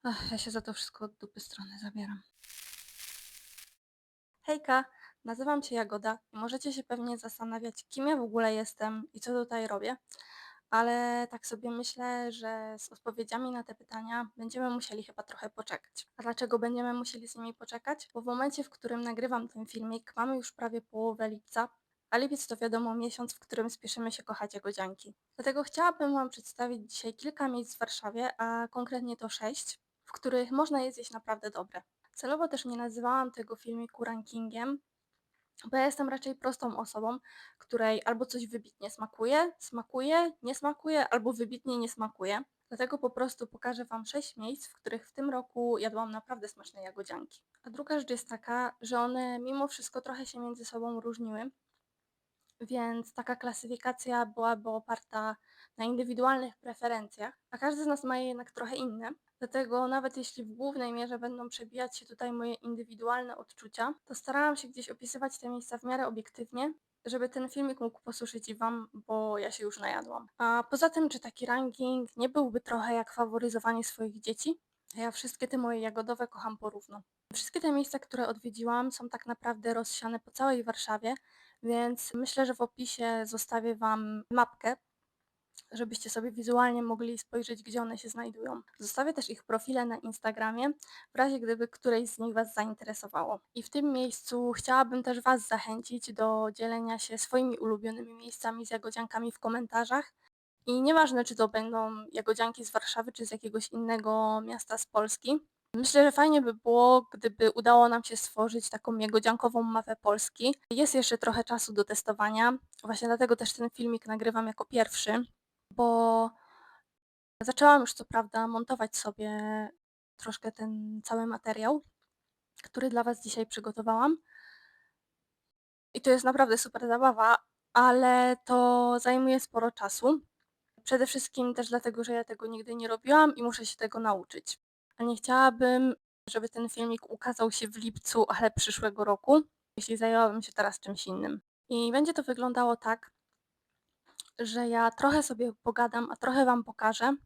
Ja się za to wszystko od dupy strony zabieram. Hejka, nazywam się Jagoda i możecie się pewnie zastanawiać, kim ja w ogóle jestem i co tutaj robię, ale tak sobie myślę, że z odpowiedziami na te pytania będziemy musieli chyba trochę poczekać. A dlaczego będziemy musieli z nimi poczekać? Bo w momencie, w którym nagrywam ten filmik, mamy już prawie połowę lipca, a lipiec to wiadomo miesiąc, w którym spieszymy się kochać jagodzianki. Dlatego chciałabym Wam przedstawić dzisiaj kilka miejsc w Warszawie, a konkretnie to 6, w których można je zjeść naprawdę dobre. Celowo też nie nazywałam tego filmiku rankingiem, bo ja jestem raczej prostą osobą, której albo coś wybitnie smakuje, nie smakuje, albo wybitnie nie smakuje. Dlatego po prostu pokażę Wam 6 miejsc, w których w tym roku jadłam naprawdę smaczne jagodzianki. A druga rzecz jest taka, że one mimo wszystko trochę się między sobą różniły, więc taka klasyfikacja byłaby oparta na indywidualnych preferencjach, a każdy z nas ma je jednak trochę inne. Dlatego nawet jeśli w głównej mierze będą przebijać się tutaj moje indywidualne odczucia, to starałam się gdzieś opisywać te miejsca w miarę obiektywnie, żeby ten filmik mógł posłużyć i Wam, bo ja się już najadłam. A poza tym, czy taki ranking nie byłby trochę jak faworyzowanie swoich dzieci? Ja wszystkie te moje jagodowe kocham porówno. Wszystkie te miejsca, które odwiedziłam, są tak naprawdę rozsiane po całej Warszawie, więc myślę, że w opisie zostawię Wam mapkę, żebyście sobie wizualnie mogli spojrzeć, gdzie one się znajdują. Zostawię też ich profile na Instagramie, w razie gdyby któreś z nich Was zainteresowało. I w tym miejscu chciałabym też Was zachęcić do dzielenia się swoimi ulubionymi miejscami z jagodziankami w komentarzach. I nieważne, czy to będą jagodzianki z Warszawy, czy z jakiegoś innego miasta z Polski. Myślę, że fajnie by było, gdyby udało nam się stworzyć taką jagodziankową mapę Polski. Jest jeszcze trochę czasu do testowania, właśnie dlatego też ten filmik nagrywam jako pierwszy, bo zaczęłam już co prawda montować sobie troszkę ten cały materiał, który dla Was dzisiaj przygotowałam. I to jest naprawdę super zabawa, ale to zajmuje sporo czasu. Przede wszystkim też dlatego, że ja tego nigdy nie robiłam i muszę się tego nauczyć. A nie chciałabym, żeby ten filmik ukazał się w lipcu, ale przyszłego roku, jeśli zajęłabym się teraz czymś innym. I będzie to wyglądało tak, że ja trochę sobie pogadam, a trochę Wam pokażę,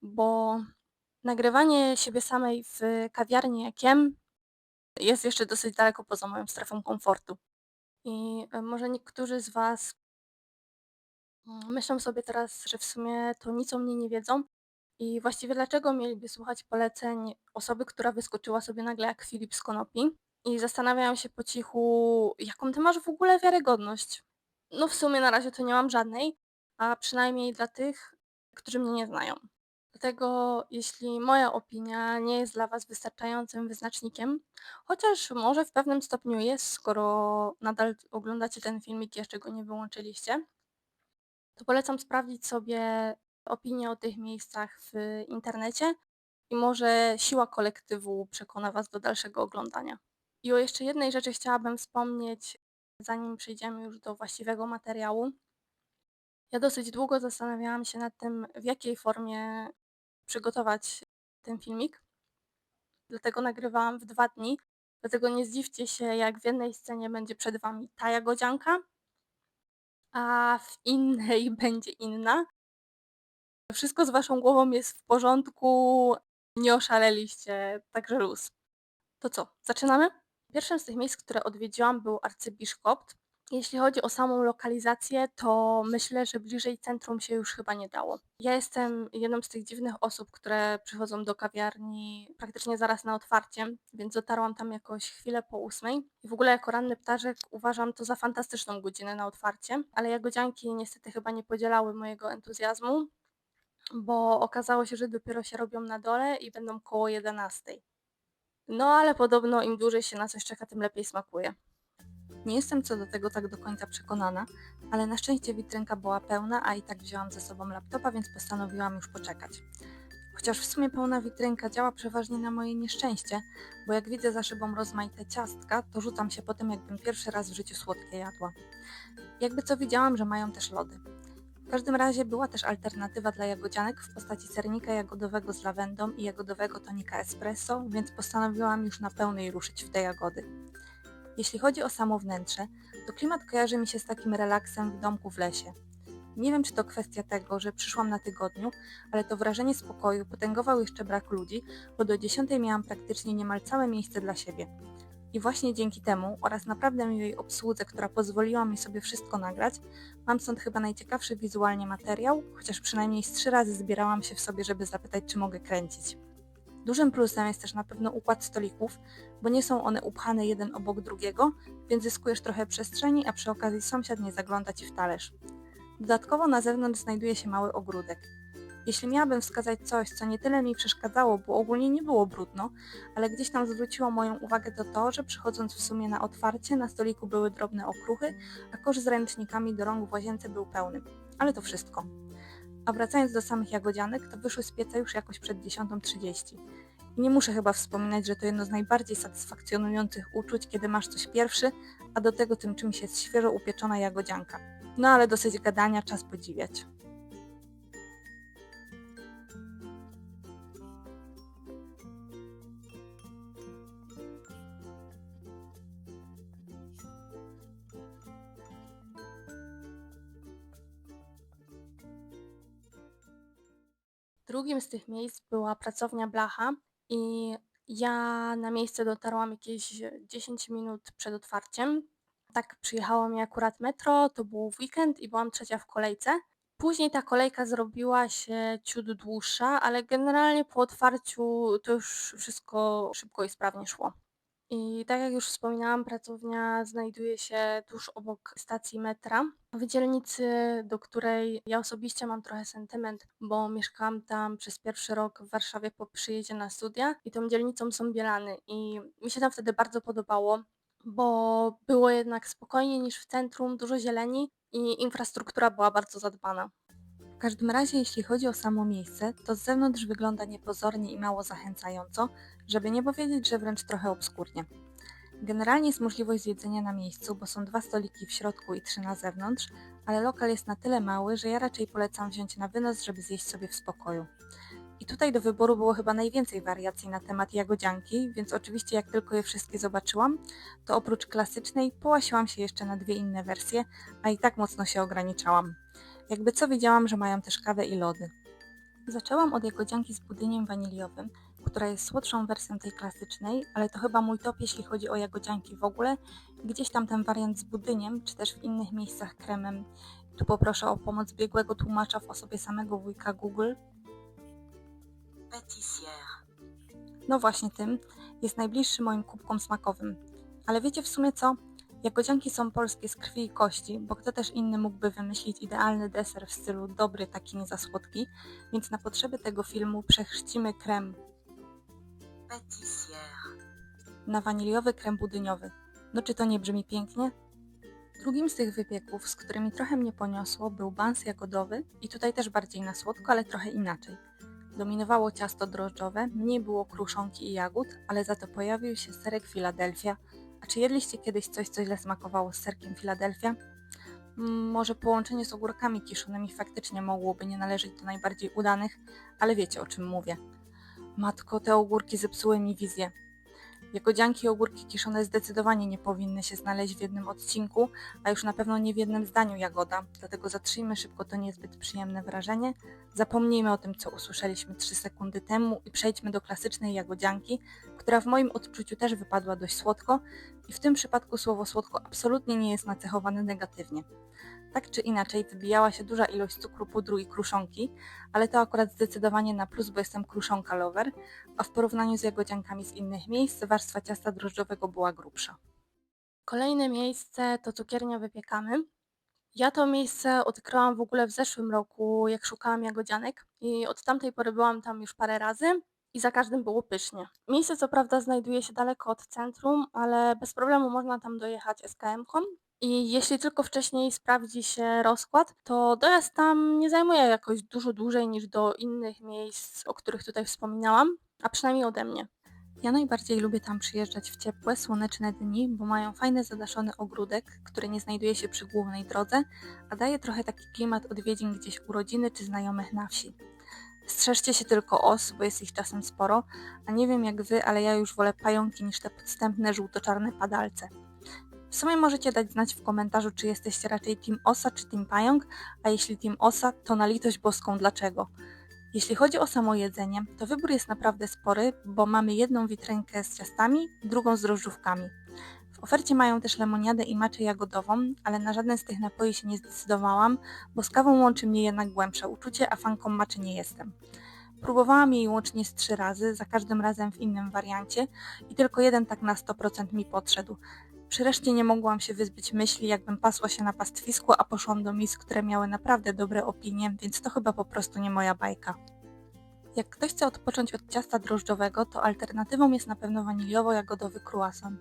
bo nagrywanie siebie samej w kawiarni jak jem jest jeszcze dosyć daleko poza moją strefą komfortu. I może niektórzy z Was myślą sobie teraz, że w sumie to nic o mnie nie wiedzą i właściwie dlaczego mieliby słuchać poleceń osoby, która wyskoczyła sobie nagle jak Filip z konopi i zastanawiają się po cichu, jaką ty masz w ogóle wiarygodność. No w sumie na razie to nie mam żadnej, a przynajmniej dla tych, którzy mnie nie znają. Dlatego jeśli moja opinia nie jest dla Was wystarczającym wyznacznikiem, chociaż może w pewnym stopniu jest, skoro nadal oglądacie ten filmik i jeszcze go nie wyłączyliście, to polecam sprawdzić sobie opinie o tych miejscach w internecie i może siła kolektywu przekona Was do dalszego oglądania. I o jeszcze jednej rzeczy chciałabym wspomnieć, zanim przejdziemy już do właściwego materiału. Ja dosyć długo zastanawiałam się nad tym, w jakiej formie przygotować ten filmik, dlatego nagrywałam w 2 dni. Dlatego nie zdziwcie się, jak w jednej scenie będzie przed Wami ta jagodzianka, a w innej będzie inna. Wszystko z waszą głową jest w porządku, nie oszaleliście, także luz. To co, zaczynamy? Pierwszym z tych miejsc, które odwiedziłam, był Arcybiszkopt. Jeśli chodzi o samą lokalizację, to myślę, że bliżej centrum się już chyba nie dało. Ja jestem jedną z tych dziwnych osób, które przychodzą do kawiarni praktycznie zaraz na otwarcie, więc dotarłam tam jakoś chwilę po 8. I w ogóle jako ranny ptaszek uważam to za fantastyczną godzinę na otwarcie, ale jagodzianki niestety chyba nie podzielały mojego entuzjazmu, bo okazało się, że dopiero się robią na dole i będą koło 11. No ale podobno im dłużej się na coś czeka, tym lepiej smakuje. Nie jestem co do tego tak do końca przekonana, ale na szczęście witrynka była pełna, a i tak wzięłam ze sobą laptopa, więc postanowiłam już poczekać. Chociaż w sumie pełna witrynka działa przeważnie na moje nieszczęście, bo jak widzę za szybą rozmaite ciastka, to rzucam się po tym, jakbym pierwszy raz w życiu słodkie jadła. Jakby co widziałam, że mają też lody. W każdym razie była też alternatywa dla jagodzianek w postaci sernika jagodowego z lawendą i jagodowego tonika espresso, więc postanowiłam już na pełnej ruszyć w te jagody. Jeśli chodzi o samo wnętrze, to klimat kojarzy mi się z takim relaksem w domku w lesie. Nie wiem, czy to kwestia tego, że przyszłam na tygodniu, ale to wrażenie spokoju potęgował jeszcze brak ludzi, bo do 10 miałam praktycznie niemal całe miejsce dla siebie. I właśnie dzięki temu oraz naprawdę miłej obsłudze, która pozwoliła mi sobie wszystko nagrać, mam stąd chyba najciekawszy wizualnie materiał, chociaż przynajmniej z 3 razy zbierałam się w sobie, żeby zapytać, czy mogę kręcić. Dużym plusem jest też na pewno układ stolików, bo nie są one upchane jeden obok drugiego, więc zyskujesz trochę przestrzeni, a przy okazji sąsiad nie zagląda ci w talerz. Dodatkowo na zewnątrz znajduje się mały ogródek. Jeśli miałabym wskazać coś, co nie tyle mi przeszkadzało, bo ogólnie nie było brudno, ale gdzieś tam zwróciło moją uwagę to, że przychodząc w sumie na otwarcie, na stoliku były drobne okruchy, a kosz z ręcznikami do rąk w łazience był pełny. Ale to wszystko. A wracając do samych jagodzianek, to wyszły z pieca już jakoś przed 10:30. I nie muszę chyba wspominać, że to jedno z najbardziej satysfakcjonujących uczuć, kiedy masz coś pierwszy, a do tego tym czymś jest świeżo upieczona jagodzianka. No ale dosyć gadania, czas podziwiać. Drugim z tych miejsc była pracownia Blacha i ja na miejsce dotarłam jakieś 10 minut przed otwarciem. Tak przyjechało mi akurat metro, to był w weekend i byłam trzecia w kolejce. Później ta kolejka zrobiła się ciut dłuższa, ale generalnie po otwarciu to już wszystko szybko i sprawnie szło. I tak jak już wspominałam, pracownia znajduje się tuż obok stacji metra, w dzielnicy, do której ja osobiście mam trochę sentyment, bo mieszkałam tam przez pierwszy rok w Warszawie po przyjeździe na studia i tą dzielnicą są Bielany i mi się tam wtedy bardzo podobało, bo było jednak spokojniej niż w centrum, dużo zieleni i infrastruktura była bardzo zadbana. W każdym razie, jeśli chodzi o samo miejsce, to z zewnątrz wygląda niepozornie i mało zachęcająco, żeby nie powiedzieć, że wręcz trochę obskurnie. Generalnie jest możliwość zjedzenia na miejscu, bo są 2 stoliki w środku i 3 na zewnątrz, ale lokal jest na tyle mały, że ja raczej polecam wziąć na wynos, żeby zjeść sobie w spokoju. I tutaj do wyboru było chyba najwięcej wariacji na temat jagodzianki, więc oczywiście jak tylko je wszystkie zobaczyłam, to oprócz klasycznej połasiłam się jeszcze na 2 inne wersje, a i tak mocno się ograniczałam. Jakby co wiedziałam, że mają też kawę i lody. Zaczęłam od jagodzianki z budyniem waniliowym, która jest słodszą wersją tej klasycznej, ale to chyba mój top, jeśli chodzi o jagodzianki w ogóle. Gdzieś tam ten wariant z budyniem, czy też w innych miejscach kremem. Tu poproszę o pomoc biegłego tłumacza w osobie samego wujka Google. Pâtissière. No właśnie tym jest najbliższy moim kubkom smakowym. Ale wiecie w sumie co? Jagodzianki są polskie z krwi i kości, bo kto też inny mógłby wymyślić idealny deser w stylu dobry, taki nie za słodki, więc na potrzeby tego filmu przechrzcimy krem Pâtissière. na waniliowy krem budyniowy. No czy to nie brzmi pięknie? Drugim z tych wypieków, z którymi trochę mnie poniosło, był bans jagodowy i tutaj też bardziej na słodko, ale trochę inaczej. Dominowało ciasto drożdżowe, mniej było kruszonki i jagód, ale za to pojawił się serek Philadelphia. A czy jedliście kiedyś coś, co źle smakowało z serkiem Philadelphia? Może połączenie z ogórkami kiszonymi faktycznie mogłoby nie należeć do najbardziej udanych, ale wiecie o czym mówię. Matko, te ogórki zepsuły mi wizję. Jagodzianki i ogórki kiszone zdecydowanie nie powinny się znaleźć w jednym odcinku, a już na pewno nie w jednym zdaniu Jagoda, dlatego zatrzyjmy szybko to niezbyt przyjemne wrażenie, zapomnijmy o tym, co usłyszeliśmy 3 sekundy temu i przejdźmy do klasycznej jagodzianki, która w moim odczuciu też wypadła dość słodko i w tym przypadku słowo słodko absolutnie nie jest nacechowane negatywnie. Tak czy inaczej wybijała się duża ilość cukru, pudru i kruszonki, ale to akurat zdecydowanie na plus, bo jestem kruszonka lover, a w porównaniu z jagodziankami z innych miejsc warstwa ciasta drożdżowego była grubsza. Kolejne miejsce to cukiernia Wypiekamy. Ja to miejsce odkryłam w ogóle w zeszłym roku, jak szukałam jagodzianek i od tamtej pory byłam tam już parę razy i za każdym było pysznie. Miejsce co prawda znajduje się daleko od centrum, ale bez problemu można tam dojechać SKM-ką i jeśli tylko wcześniej sprawdzi się rozkład, to dojazd tam nie zajmuje jakoś dużo dłużej niż do innych miejsc, o których tutaj wspominałam, a przynajmniej ode mnie. Ja najbardziej lubię tam przyjeżdżać w ciepłe, słoneczne dni, bo mają fajny zadaszony ogródek, który nie znajduje się przy głównej drodze, a daje trochę taki klimat odwiedzin gdzieś u rodziny czy znajomych na wsi. Strzeżcie się tylko os, bo jest ich czasem sporo, a nie wiem jak wy, ale ja już wolę pająki niż te podstępne żółto-czarne padalce. W sumie możecie dać znać w komentarzu, czy jesteście raczej team osa czy team pająk, a jeśli team osa, to na litość boską dlaczego. Jeśli chodzi o samo jedzenie, to wybór jest naprawdę spory, bo mamy jedną witrynkę z ciastami, drugą z drożdżówkami. W ofercie mają też lemoniadę i maczę jagodową, ale na żaden z tych napoi się nie zdecydowałam, bo z kawą łączy mnie jednak głębsze uczucie, a fanką maczy nie jestem. Próbowałam jej łącznie z 3 razy, za każdym razem w innym wariancie i tylko jeden tak na 100% mi podszedł. Przy reszcie nie mogłam się wyzbyć myśli, jakbym pasła się na pastwisku, a poszłam do miejsc, które miały naprawdę dobre opinie, więc to chyba po prostu nie moja bajka. Jak ktoś chce odpocząć od ciasta drożdżowego, to alternatywą jest na pewno waniliowo-jagodowy croissant.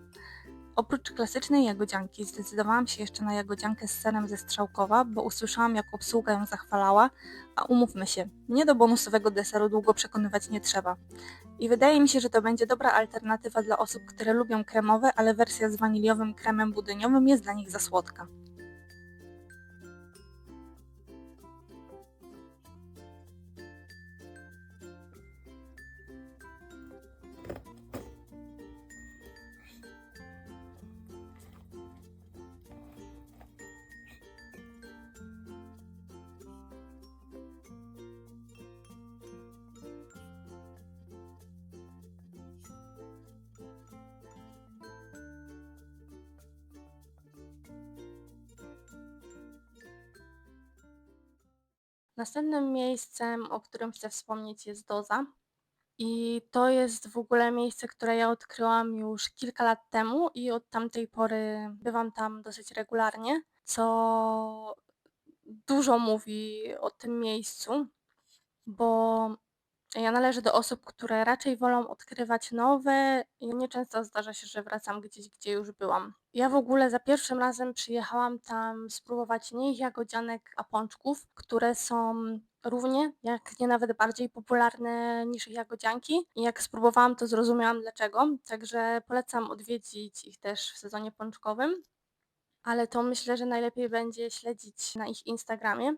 Oprócz klasycznej jagodzianki zdecydowałam się jeszcze na jagodziankę z serem ze Strzałkowa, bo usłyszałam, jak obsługa ją zachwalała, a umówmy się, mnie do bonusowego deseru długo przekonywać nie trzeba. I wydaje mi się, że to będzie dobra alternatywa dla osób, które lubią kremowe, ale wersja z waniliowym kremem budyniowym jest dla nich za słodka. Następnym miejscem, o którym chcę wspomnieć, jest Doza. I to jest w ogóle miejsce, które ja odkryłam już kilka lat temu i od tamtej pory bywam tam dosyć regularnie, co dużo mówi o tym miejscu, bo ja należę do osób, które raczej wolą odkrywać nowe i nieczęsto zdarza się, że wracam gdzieś, gdzie już byłam. Ja w ogóle za pierwszym razem przyjechałam tam spróbować nie ich jagodzianek, a pączków, które są równie, jak nie nawet bardziej popularne niż ich jagodzianki. I jak spróbowałam, to zrozumiałam dlaczego. Także polecam odwiedzić ich też w sezonie pączkowym. Ale to myślę, że najlepiej będzie śledzić na ich Instagramie,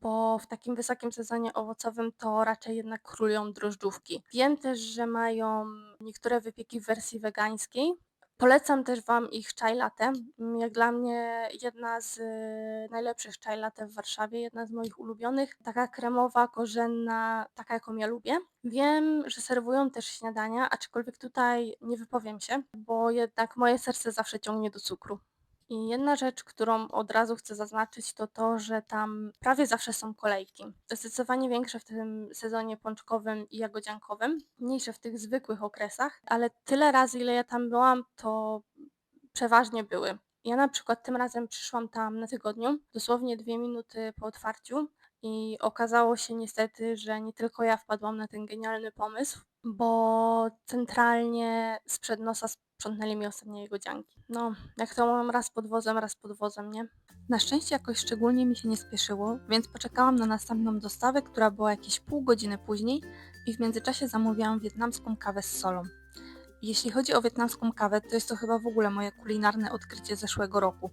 bo w takim wysokim sezonie owocowym to raczej jednak królują drożdżówki. Wiem też, że mają niektóre wypieki w wersji wegańskiej. Polecam też Wam ich chai latte. Jak dla mnie jedna z najlepszych chai latte w Warszawie, jedna z moich ulubionych. Taka kremowa, korzenna, taka jaką ja lubię. Wiem, że serwują też śniadania, aczkolwiek tutaj nie wypowiem się, bo jednak moje serce zawsze ciągnie do cukru. I jedna rzecz, którą od razu chcę zaznaczyć, to to, że tam prawie zawsze są kolejki. Zdecydowanie większe w tym sezonie pączkowym i jagodziankowym, mniejsze w tych zwykłych okresach, ale tyle razy, ile ja tam byłam, to przeważnie były. Ja na przykład tym razem przyszłam tam na tygodniu, dosłownie 2 minuty po otwarciu i okazało się niestety, że nie tylko ja wpadłam na ten genialny pomysł, bo centralnie sprzed nosa sprzątnęli mi ostatnie jagodzianki. No, jak to mam, raz pod wozem, nie? Na szczęście jakoś szczególnie mi się nie spieszyło, więc poczekałam na następną dostawę, która była jakieś pół godziny później i w międzyczasie zamówiłam wietnamską kawę z solą. Jeśli chodzi o wietnamską kawę, to jest to chyba w ogóle moje kulinarne odkrycie zeszłego roku.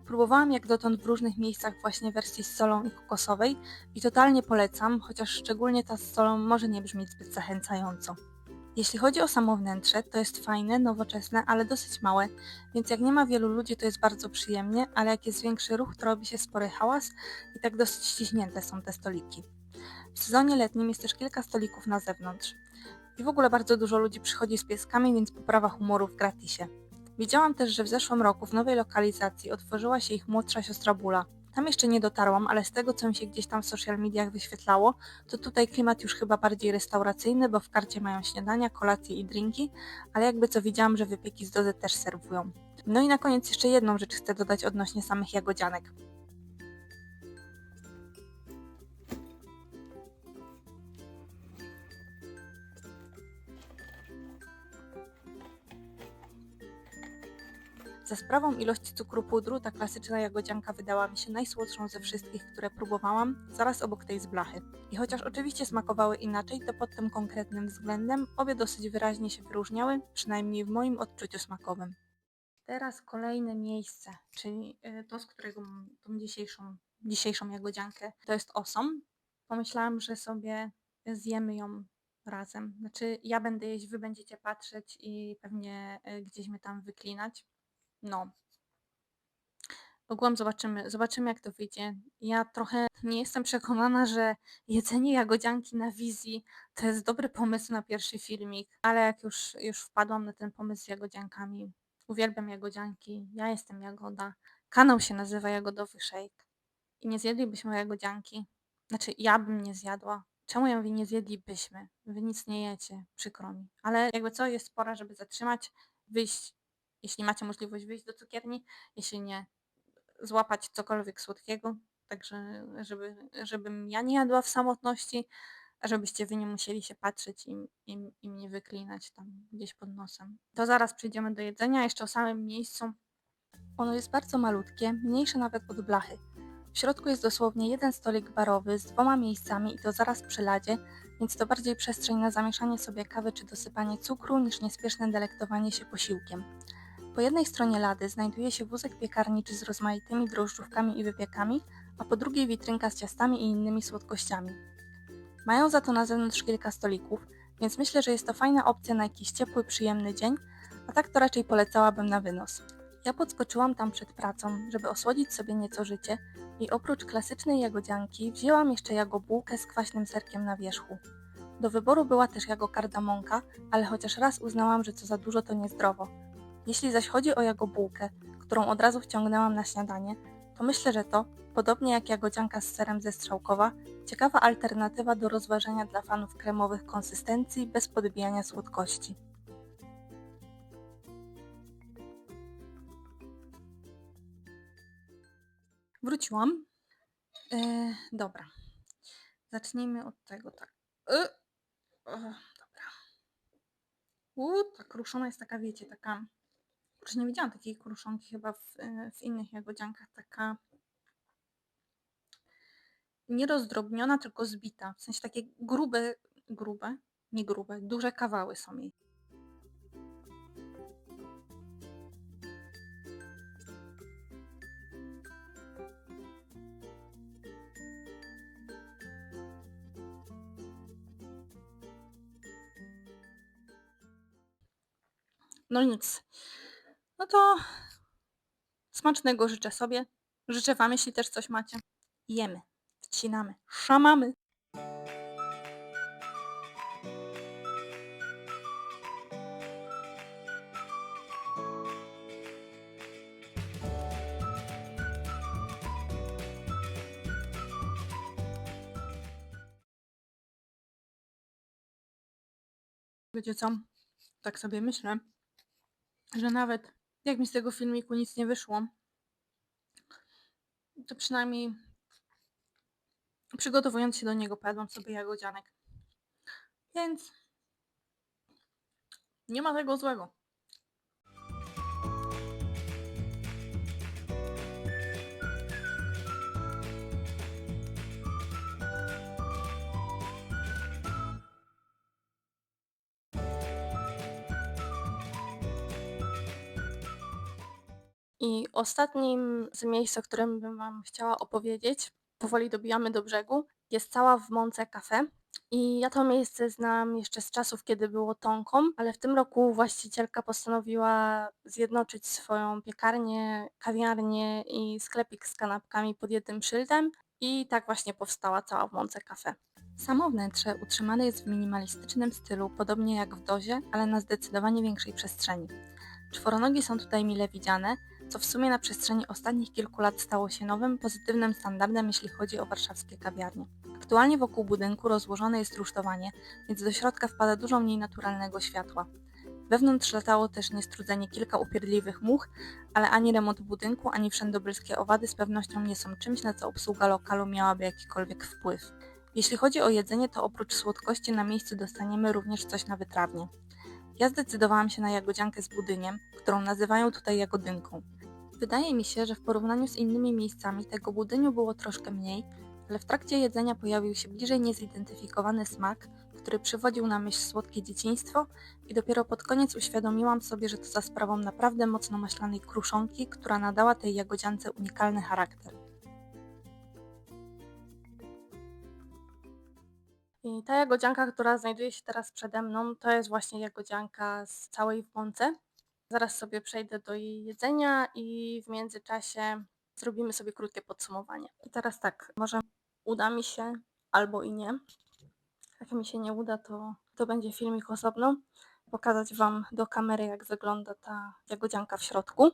Próbowałam jak dotąd w różnych miejscach właśnie wersji z solą i kokosowej i totalnie polecam, chociaż szczególnie ta z solą może nie brzmieć zbyt zachęcająco. Jeśli chodzi o samo wnętrze, to jest fajne, nowoczesne, ale dosyć małe, więc jak nie ma wielu ludzi, to jest bardzo przyjemnie, ale jak jest większy ruch, to robi się spory hałas i tak dosyć ściśnięte są te stoliki. W sezonie letnim jest też kilka stolików na zewnątrz. I w ogóle bardzo dużo ludzi przychodzi z pieskami, więc poprawa humoru w gratisie. Widziałam też, że w zeszłym roku w nowej lokalizacji otworzyła się ich młodsza siostra Bula. Tam jeszcze nie dotarłam, ale z tego, co mi się gdzieś tam w social mediach wyświetlało, to tutaj klimat już chyba bardziej restauracyjny, bo w karcie mają śniadania, kolacje i drinki, ale jakby co widziałam, że wypieki z Dozy też serwują. No i na koniec jeszcze jedną rzecz chcę dodać odnośnie samych jagodzianek. Za sprawą ilości cukru pudru ta klasyczna jagodzianka wydała mi się najsłodszą ze wszystkich, które próbowałam, zaraz obok tej z blachy. I chociaż oczywiście smakowały inaczej, to pod tym konkretnym względem obie dosyć wyraźnie się wyróżniały, przynajmniej w moim odczuciu smakowym. Teraz kolejne miejsce, czyli to, z którego mam tą dzisiejszą jagodziankę, to jest Osom. Pomyślałam, że sobie zjemy ją razem. Znaczy, ja będę jeść, wy będziecie patrzeć i pewnie gdzieś mnie tam wyklinać. No. Ogółem zobaczymy jak to wyjdzie. Ja trochę nie jestem przekonana, że jedzenie jagodzianki na wizji to jest dobry pomysł na pierwszy filmik, ale jak już wpadłam na ten pomysł z jagodziankami, uwielbiam jagodzianki, ja jestem Jagoda, kanał się nazywa Jagodowy Shake i nie zjedlibyśmy jagodzianki. Znaczy, ja bym nie zjadła. Czemu ja mówię nie zjedlibyśmy? Wy nic nie jecie, przykro mi. Ale jakby co, jest pora, żeby zatrzymać, wyjść, jeśli macie możliwość wyjść do cukierni, jeśli nie, złapać cokolwiek słodkiego, także żebym ja nie jadła w samotności, a żebyście wy nie musieli się patrzeć i mnie wyklinać tam gdzieś pod nosem. To zaraz przejdziemy do jedzenia, jeszcze o samym miejscu. Ono jest bardzo malutkie, mniejsze nawet od blachy. W środku jest dosłownie jeden stolik barowy z 2 miejscami i to zaraz przy ladzie, więc to bardziej przestrzeń na zamieszanie sobie kawy czy dosypanie cukru niż niespieszne delektowanie się posiłkiem. Po jednej stronie lady znajduje się wózek piekarniczy z rozmaitymi drożdżówkami i wypiekami, a po drugiej witrynka z ciastami i innymi słodkościami. Mają za to na zewnątrz kilka stolików, więc myślę, że jest to fajna opcja na jakiś ciepły, przyjemny dzień, a tak to raczej polecałabym na wynos. Ja podskoczyłam tam przed pracą, żeby osłodzić sobie nieco życie i oprócz klasycznej jagodzianki wzięłam jeszcze jagobułkę z kwaśnym serkiem na wierzchu. Do wyboru była też jagokardamonka, ale chociaż raz uznałam, że co za dużo to niezdrowo. Jeśli zaś chodzi o jagobułkę, którą od razu wciągnęłam na śniadanie, to myślę, że to, podobnie jak jagodzianka z serem ze Strzałkowa, ciekawa alternatywa do rozważenia dla fanów kremowych konsystencji bez podbijania słodkości. Wróciłam. Dobra. Zacznijmy od tego, tak. Dobra. Ta kruszona jest taka, wiecie, taka. Już nie widziałam takiej kruszonki chyba w innych jagodziankach. Taka nie rozdrobniona, tylko zbita. W sensie takie grube, nie grube, duże kawały są jej. No nic. No to smacznego życzę sobie. Życzę wam, jeśli też coś macie. Jemy, wcinamy, szamamy. Wiecie co? Tak sobie myślę, że nawet jak mi z tego filmiku nic nie wyszło, to przynajmniej przygotowując się do niego padłam sobie jagodzianek. Więc nie ma tego złego. I ostatnim z miejsc, o którym bym wam chciała opowiedzieć, powoli dobijamy do brzegu, jest Cała w Mące Cafe. I ja to miejsce znam jeszcze z czasów, kiedy było Tonką, ale w tym roku właścicielka postanowiła zjednoczyć swoją piekarnię, kawiarnię i sklepik z kanapkami pod jednym szyldem i tak właśnie powstała Cała w Mące Cafe. Samo wnętrze utrzymane jest w minimalistycznym stylu, podobnie jak w Dozie, ale na zdecydowanie większej przestrzeni. Czworonogi są tutaj mile widziane, co w sumie na przestrzeni ostatnich kilku lat stało się nowym, pozytywnym standardem, jeśli chodzi o warszawskie kawiarnie. Aktualnie wokół budynku rozłożone jest rusztowanie, więc do środka wpada dużo mniej naturalnego światła. Wewnątrz latało też niestrudzenie kilka upierdliwych much, ale ani remont budynku, ani wszędobylskie owady z pewnością nie są czymś, na co obsługa lokalu miałaby jakikolwiek wpływ. Jeśli chodzi o jedzenie, to oprócz słodkości na miejscu dostaniemy również coś na wytrawnie. Ja zdecydowałam się na jagodziankę z budyniem, którą nazywają tutaj jagodynką. Wydaje mi się, że w porównaniu z innymi miejscami tego budyniu było troszkę mniej, ale w trakcie jedzenia pojawił się bliżej niezidentyfikowany smak, który przywodził na myśl słodkie dzieciństwo i dopiero pod koniec uświadomiłam sobie, że to za sprawą naprawdę mocno maślanej kruszonki, która nadała tej jagodziance unikalny charakter. I ta jagodzianka, która znajduje się teraz przede mną, to jest właśnie jagodzianka z Całej w Mące. Zaraz sobie przejdę do jej jedzenia i w międzyczasie zrobimy sobie krótkie podsumowanie. I teraz tak, może uda mi się albo i nie. Jak mi się nie uda, to będzie filmik osobno. Pokazać Wam do kamery, jak wygląda ta jagodzianka w środku.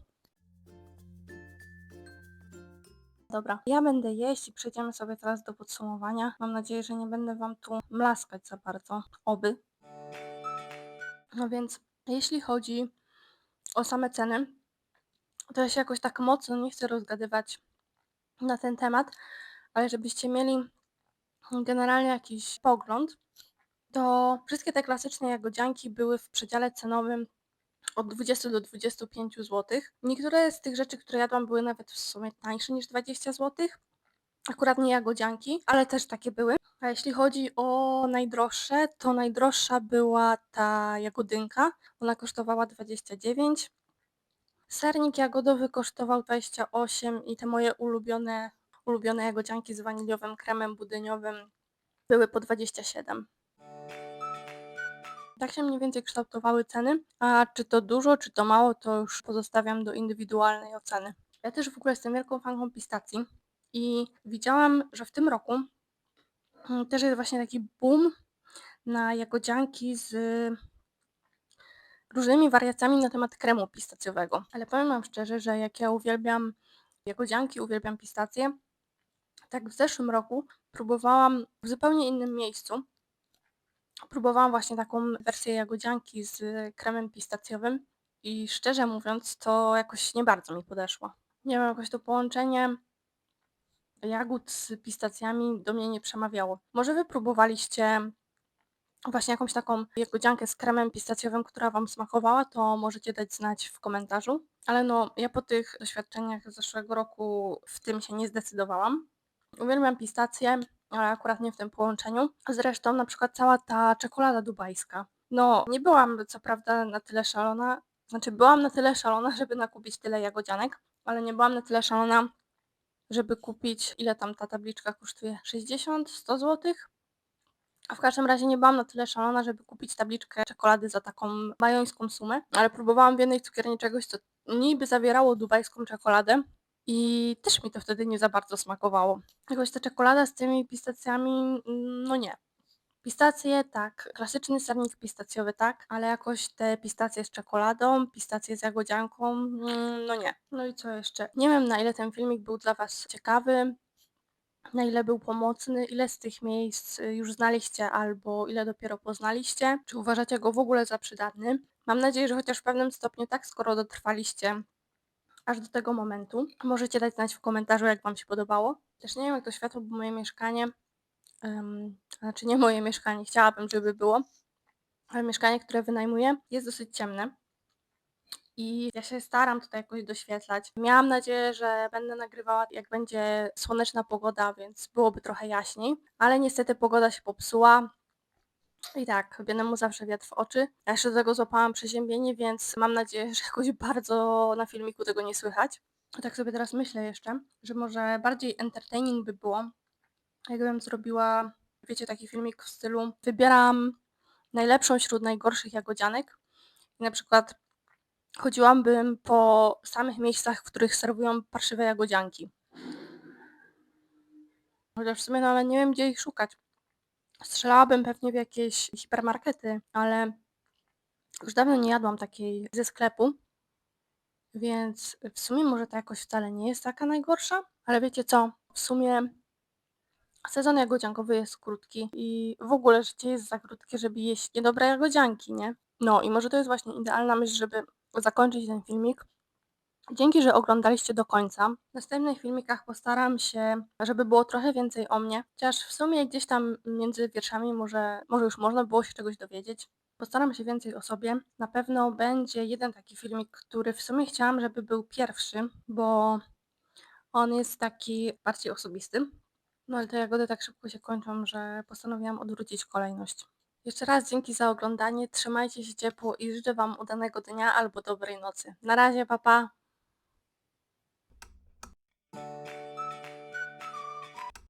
Dobra, ja będę jeść i przejdziemy sobie teraz do podsumowania. Mam nadzieję, że nie będę Wam tu mlaskać za bardzo. Oby. No więc, jeśli chodzi o same ceny, to ja się jakoś tak mocno nie chcę rozgadywać na ten temat, ale żebyście mieli generalnie jakiś pogląd, to wszystkie te klasyczne jagodzianki były w przedziale cenowym od 20 do 25 zł. Niektóre z tych rzeczy, które jadłam, były nawet w sumie tańsze niż 20 zł. Akurat nie jagodzianki, ale też takie były. A jeśli chodzi o najdroższe, to najdroższa była ta jagodynka. Ona kosztowała 29. Sernik jagodowy kosztował 28 i te moje ulubione jagodzianki z waniliowym kremem budyniowym były po 27. Tak się mniej więcej kształtowały ceny, a czy to dużo, czy to mało, to już pozostawiam do indywidualnej oceny. Ja też w ogóle jestem wielką fanką pistacji i widziałam, że w tym roku też jest właśnie taki boom na jagodzianki z różnymi wariacjami na temat kremu pistacjowego. Ale powiem Wam szczerze, że jak ja uwielbiam jagodzianki, uwielbiam pistacje, tak w zeszłym roku próbowałam w zupełnie innym miejscu. Próbowałam właśnie taką wersję jagodzianki z kremem pistacjowym i szczerze mówiąc, to jakoś nie bardzo mi podeszło. Nie wiem, jakoś to połączenie jagód z pistacjami do mnie nie przemawiało. Może wy próbowaliście właśnie jakąś taką jagodziankę z kremem pistacjowym, która Wam smakowała, to możecie dać znać w komentarzu. Ale no, ja po tych doświadczeniach z zeszłego roku w tym się nie zdecydowałam. Uwielbiam pistacje, ale akurat nie w tym połączeniu. Zresztą na przykład cała ta czekolada dubajska. No, nie byłam co prawda na tyle szalona, znaczy byłam na tyle szalona, żeby nakupić tyle jagodzianek, ale nie byłam na tyle szalona, żeby kupić, ile tam ta tabliczka kosztuje? 60-100 zł? A w każdym razie nie byłam na tyle szalona, żeby kupić tabliczkę czekolady za taką majońską sumę, ale próbowałam w jednej cukierni czegoś, co niby zawierało dubajską czekoladę i też mi to wtedy nie za bardzo smakowało. Jakoś ta czekolada z tymi pistacjami, no nie. Pistacje tak, klasyczny sernik pistacjowy tak, ale jakoś te pistacje z czekoladą, pistacje z jagodzianką, no nie. No i co jeszcze? Nie wiem, na ile ten filmik był dla Was ciekawy, na ile był pomocny, ile z tych miejsc już znaliście albo ile dopiero poznaliście, czy uważacie go w ogóle za przydatny. Mam nadzieję, że chociaż w pewnym stopniu tak, skoro dotrwaliście aż do tego momentu. Możecie dać znać w komentarzu, jak Wam się podobało. Też nie wiem, jak to światło, bo moje mieszkanie, znaczy nie moje mieszkanie, chciałabym, żeby było, ale mieszkanie, które wynajmuję, jest dosyć ciemne. I ja się staram tutaj jakoś doświetlać. Miałam nadzieję, że będę nagrywała, jak będzie słoneczna pogoda, więc byłoby trochę jaśniej, ale niestety pogoda się popsuła. I tak, biednemu zawsze wiatr w oczy. Ja jeszcze do tego złapałam przeziębienie, więc mam nadzieję, że jakoś bardzo na filmiku tego nie słychać. A tak sobie teraz myślę jeszcze, że może bardziej entertaining by było, jakbym zrobiła, wiecie, taki filmik w stylu wybieram najlepszą wśród najgorszych jagodzianek. I na przykład chodziłabym po samych miejscach, w których serwują parszywe jagodzianki. Chociaż w sumie nawet nie wiem, gdzie ich szukać. Strzelałabym pewnie w jakieś hipermarkety, ale już dawno nie jadłam takiej ze sklepu, więc w sumie może to jakoś wcale nie jest taka najgorsza. Ale wiecie co? W sumie sezon jagodziankowy jest krótki i w ogóle życie jest za krótkie, żeby jeść niedobre jagodzianki, nie? No i może to jest właśnie idealna myśl, żeby zakończyć ten filmik. Dzięki, że oglądaliście do końca. W następnych filmikach postaram się, żeby było trochę więcej o mnie, chociaż w sumie gdzieś tam między wierszami może już można było się czegoś dowiedzieć. Postaram się więcej o sobie. Na pewno będzie jeden taki filmik, który w sumie chciałam, żeby był pierwszy, bo on jest taki bardziej osobisty. No ale te jagody tak szybko się kończą, że postanowiłam odwrócić kolejność. Jeszcze raz dzięki za oglądanie, trzymajcie się ciepło i życzę Wam udanego dnia albo dobrej nocy. Na razie, pa pa!